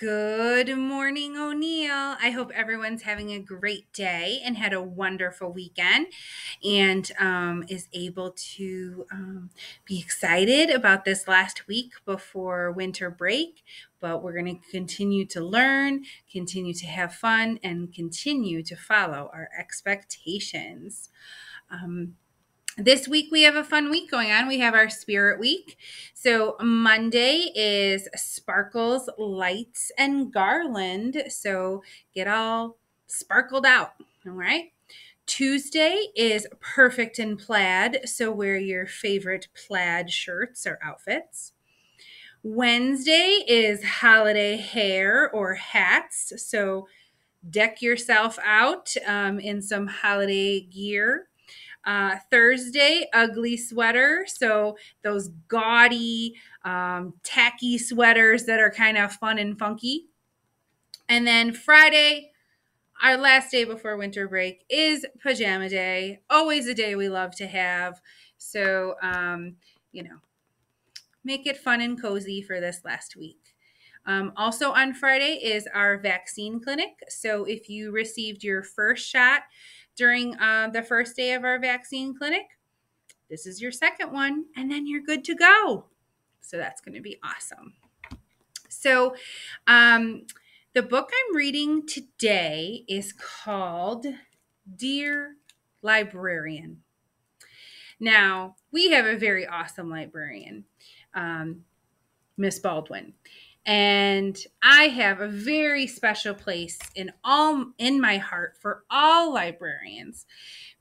Good morning, O'Neill. I hope everyone's having a great day and had a wonderful weekend and is able to be excited about this last week before winter break. But we're going to continue to learn, continue to have fun, and continue to follow our expectations. This week we have a fun week going on. We have our Spirit Week. So Monday is Sparkles, Lights, and Garland. So get all sparkled out. All right. Tuesday is Perfect in Plaid. So wear your favorite plaid shirts or outfits. Wednesday is Holiday Hair or Hats. So deck yourself out in some holiday gear. Thursday, ugly sweater. So those gaudy, tacky sweaters that are kind of fun and funky. And then Friday, our last day before winter break, is Pajama Day. Always a day we love to have. So, make it fun and cozy for this last week. Also on Friday is our vaccine clinic. So if you received your first shot during the first day of our vaccine clinic, this is your second one, and then you're good to go. So that's going to be awesome. So the book I'm reading today is called Dear Librarian. Now, we have a very awesome librarian, Miss Baldwin. And I have a very special place in my heart for all librarians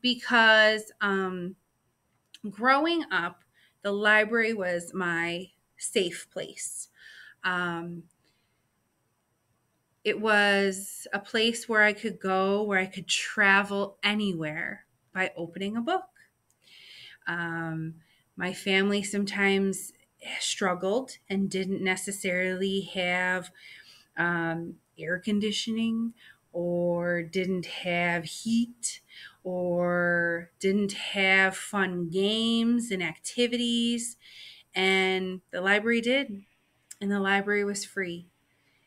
because growing up, the library was my safe place. It was a place where I could go, where I could travel anywhere by opening a book. My family sometimes struggled and didn't necessarily have air conditioning or didn't have heat or didn't have fun games and activities. And the library did. And the library was free.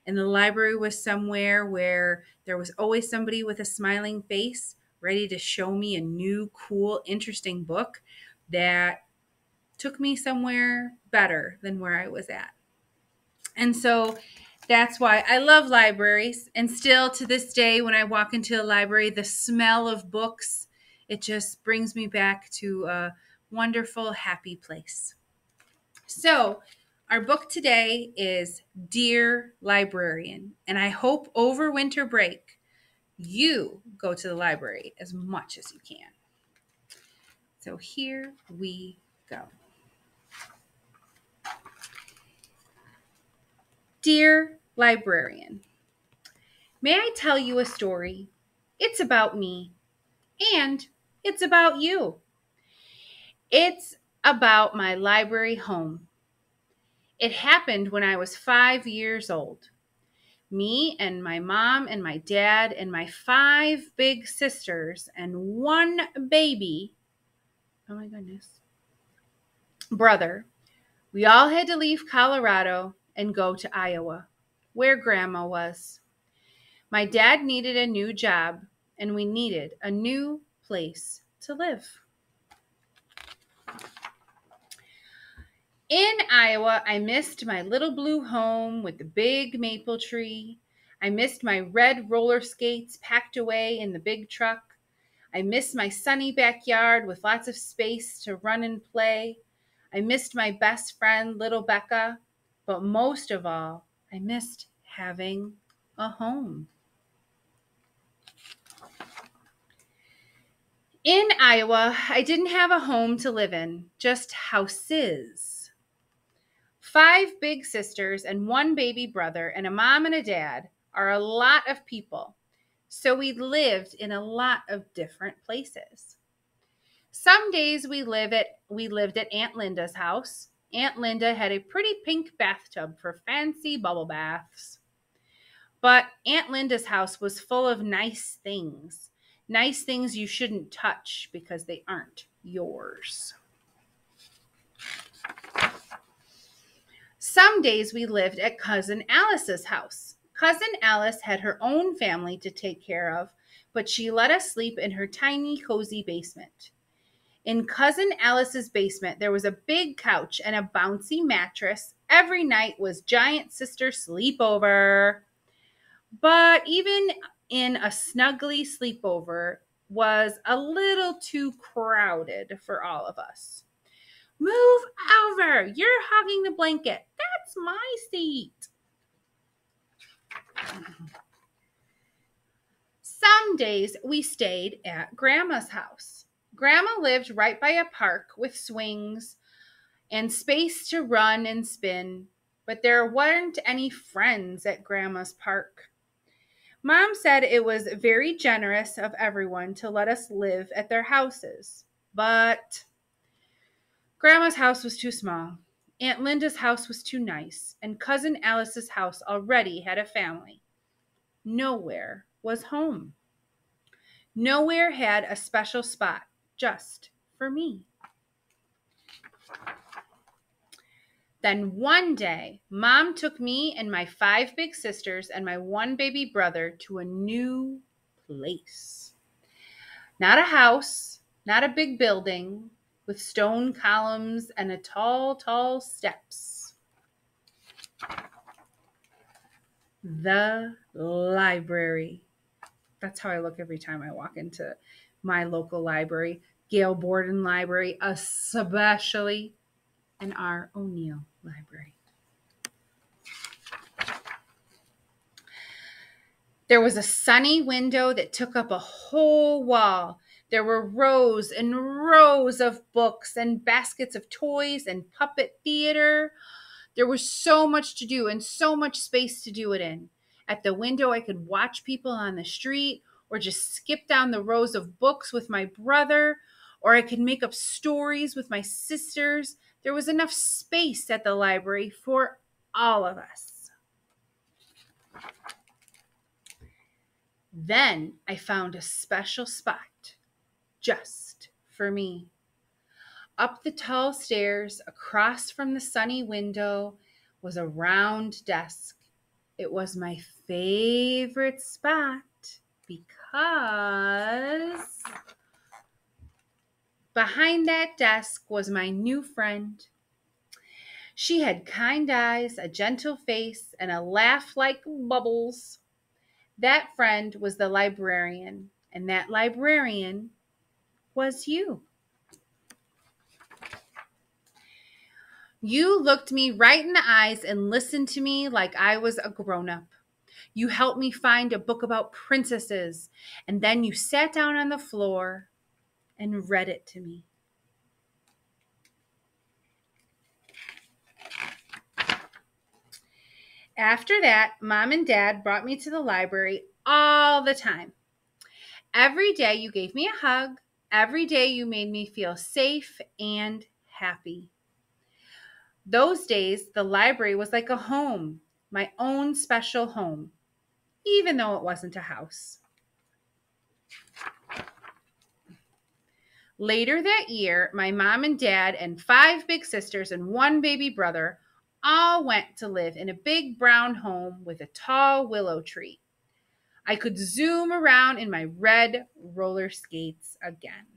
And the library was somewhere where there was always somebody with a smiling face ready to show me a new, cool, interesting book that took me somewhere better than where I was at. And so that's why I love libraries. And still to this day, when I walk into a library, the smell of books, it just brings me back to a wonderful, happy place. So our book today is Dear Librarian. And I hope over winter break, you go to the library as much as you can. So here we go. Dear Librarian, may I tell you a story? It's about me, and it's about you. It's about my library home. It happened when I was 5 years old. Me and my mom and my dad and my 5 big sisters and 1 baby, oh my goodness, brother, we all had to leave Colorado and go to Iowa, where Grandma was. My dad needed a new job, and we needed a new place to live. In Iowa, I missed my little blue home with the big maple tree. I missed my red roller skates packed away in the big truck. I missed my sunny backyard with lots of space to run and play. I missed my best friend, little Becca. But most of all, I missed having a home. In Iowa, I didn't have a home to live in, just houses. 5 big sisters and 1 baby brother and a mom and a dad are a lot of people, so we lived in a lot of different places. Some days we lived at Aunt Linda's house. Aunt Linda had a pretty pink bathtub for fancy bubble baths. But Aunt Linda's house was full of nice things you shouldn't touch because they aren't yours. Some days we lived at Cousin Alice's house. Cousin Alice had her own family to take care of, but she let us sleep in her tiny, cozy basement. In Cousin Alice's basement, there was a big couch and a bouncy mattress. Every night was giant sister sleepover. But even in a snuggly sleepover was a little too crowded for all of us. Move over. You're hogging the blanket. That's my seat. Some days we stayed at Grandma's house. Grandma lived right by a park with swings and space to run and spin, but there weren't any friends at Grandma's park. Mom said it was very generous of everyone to let us live at their houses, but Grandma's house was too small. Aunt Linda's house was too nice, and Cousin Alice's house already had a family. Nowhere was home. Nowhere had a special spot just for me. Then one day, Mom took me and my 5 big sisters and my 1 baby brother to a new place. Not a house, not a big building with stone columns and a tall, tall steps. The library. That's how I look every time I walk into my local library, Gail Borden Library, especially in our O'Neill Library. There was a sunny window that took up a whole wall. There were rows and rows of books and baskets of toys and puppet theater. There was so much to do and so much space to do it in. At the window, I could watch people on the street or just skip down the rows of books with my brother, or I could make up stories with my sisters. There was enough space at the library for all of us. Then I found a special spot just for me. Up the tall stairs, across from the sunny window, was a round desk. It was my favorite spot because behind that desk was my new friend. She had kind eyes, a gentle face, and a laugh like bubbles. That friend was the librarian, and that librarian was you. You looked me right in the eyes and listened to me like I was a grown-up. You helped me find a book about princesses, and then you sat down on the floor and read it to me. After that, Mom and Dad brought me to the library all the time. Every day you gave me a hug. Every day you made me feel safe and happy. Those days, the library was like a home, my own special home, even though it wasn't a house. Later that year, my mom and dad and 5 big sisters and 1 baby brother all went to live in a big brown home with a tall willow tree. I could zoom around in my red roller skates again.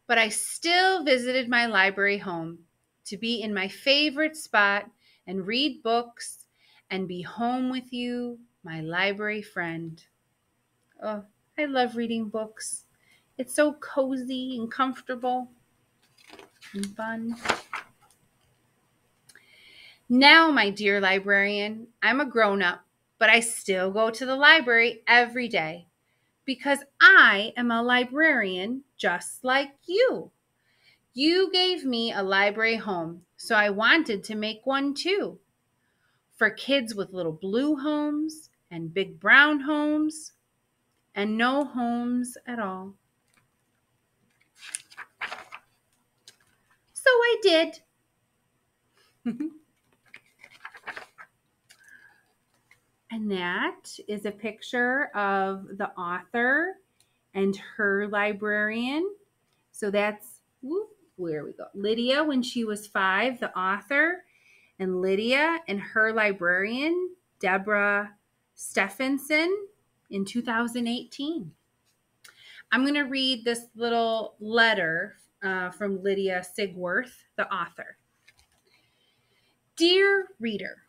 But I still visited my library home to be in my favorite spot and read books and be home with you, my library friend. Oh, I love reading books. It's so cozy and comfortable and fun. Now, my dear librarian, I'm a grown-up, but I still go to the library every day because I am a librarian just like you. You gave me a library home, so I wanted to make one too. For kids with little blue homes and big brown homes and no homes at all. So I did. And that is a picture of the author and her librarian. So that's, where we go. Lydia when she was 5, the author, and Lydia and her librarian, Deborah Stephenson, in 2018. I'm going to read this little letter from Lydia Sigworth, the author. Dear reader,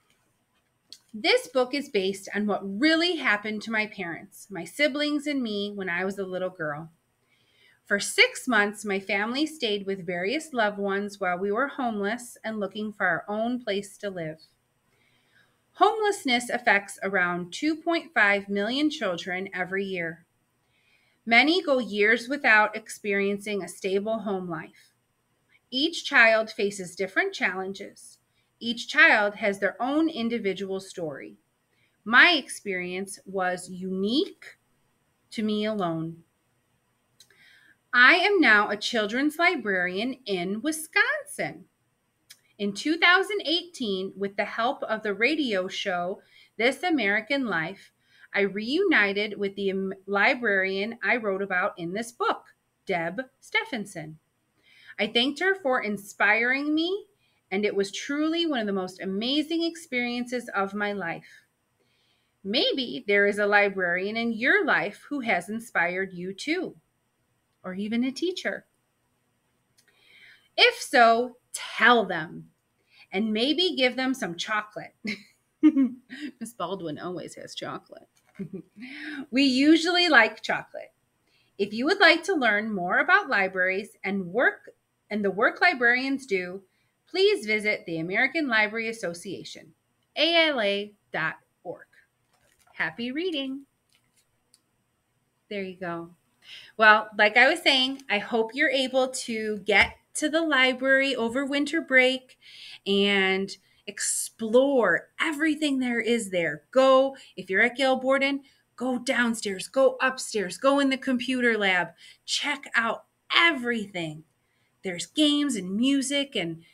this book is based on what really happened to my parents, my siblings, and me when I was a little girl. For 6 months, my family stayed with various loved ones while we were homeless and looking for our own place to live. Homelessness affects around 2.5 million children every year. Many go years without experiencing a stable home life. Each child faces different challenges. Each child has their own individual story. My experience was unique to me alone. I am now a children's librarian in Wisconsin. In 2018, with the help of the radio show This American Life, I reunited with the librarian I wrote about in this book, Deb Stephenson. I thanked her for inspiring me, and it was truly one of the most amazing experiences of my life. Maybe there is a librarian in your life who has inspired you too, or even a teacher. If so, tell them and maybe give them some chocolate. Miss Baldwin always has chocolate. We usually like chocolate. If you would like to learn more about libraries and the work librarians do, please visit the American Library Association, ALA.org. Happy reading. There you go. Well, like I was saying, I hope you're able to get to the library over winter break and explore everything there is there. Go, if you're at Gail Borden, go downstairs, go upstairs, go in the computer lab, check out everything. There's games and music and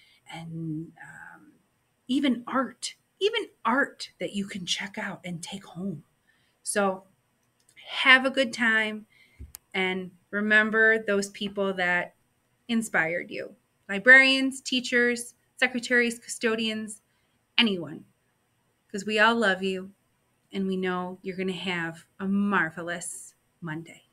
even art that you can check out and take home. So have a good time. And remember those people that inspired you. Librarians, teachers, secretaries, custodians, anyone. Because we all love you and we know you're going to have a marvelous Monday.